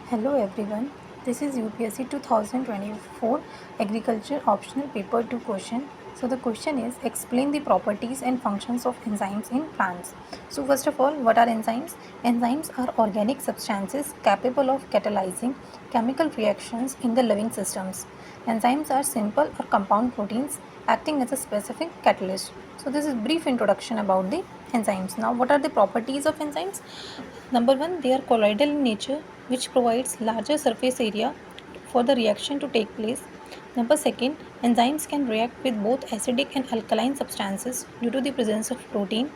Hello everyone, this is UPSC 2024 Agriculture Optional Paper 2 question. So the question is explain the properties and functions of enzymes in plants. So first of all, what are enzymes? Enzymes are organic substances capable of catalyzing chemical reactions in the living systems. Enzymes are simple or compound proteins acting as a specific catalyst. So this is brief introduction about the enzymes. Now what are the properties of enzymes? Number one, they are colloidal in nature, which provides larger surface area for the reaction to take place. Number second, enzymes can react with both acidic and alkaline substances due to the presence of protein.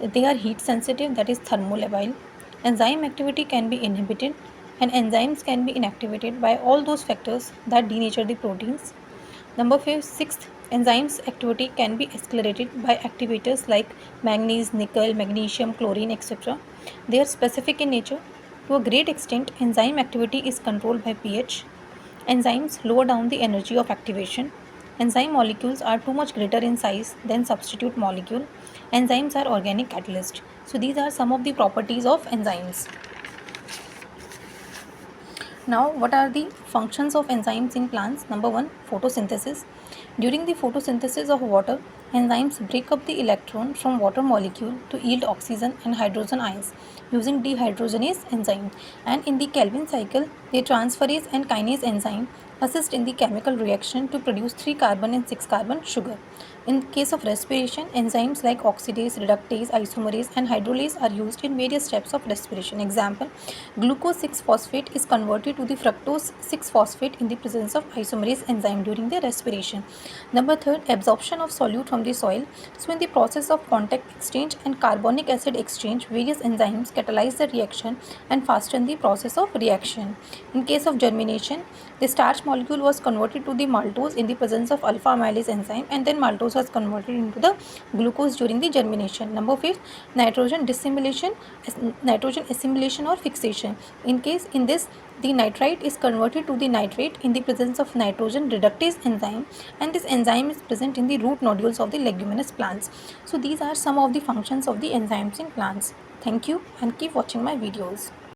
They are heat sensitive, that is thermolabile. Enzyme activity can be inhibited and enzymes can be inactivated by all those factors that denature the proteins. Number sixth, enzymes activity can be accelerated by activators like manganese, nickel, magnesium, chlorine, etc. They are specific in nature. To a great extent, enzyme activity is controlled by pH. Enzymes lower down the energy of activation. Enzyme molecules are too much greater in size than substitute molecule. Enzymes are organic catalysts. So these are some of the properties of enzymes. Now, what are the functions of enzymes in plants? Number one, photosynthesis. During the photosynthesis of water, enzymes break up the electron from water molecule to yield oxygen and hydrogen ions using dehydrogenase enzyme. And in the Calvin cycle, the transferase and kinase enzyme assist in the chemical reaction to produce 3-carbon and 6-carbon sugar. In case of respiration, enzymes like oxidase, reductase, isomerase and hydrolase are used in various steps of respiration. Example, glucose 6-phosphate is converted to the fructose 6-phosphate in the presence of isomerase enzyme during the respiration. Number third, absorption of solute from the soil. So in the process of contact exchange and carbonic acid exchange, various enzymes catalyze the reaction and fasten the process of reaction. In case of germination, the starch molecule was converted to the maltose in the presence of alpha amylase enzyme, and then maltose was converted into the glucose during the germination. Number fifth, nitrogen assimilation or fixation. In this, the nitrite is converted to the nitrate in the presence of nitrogen reductase enzyme, and this enzyme is present in the root nodules of the leguminous plants. So these are some of the functions of the enzymes in plants. Thank you and keep watching my videos.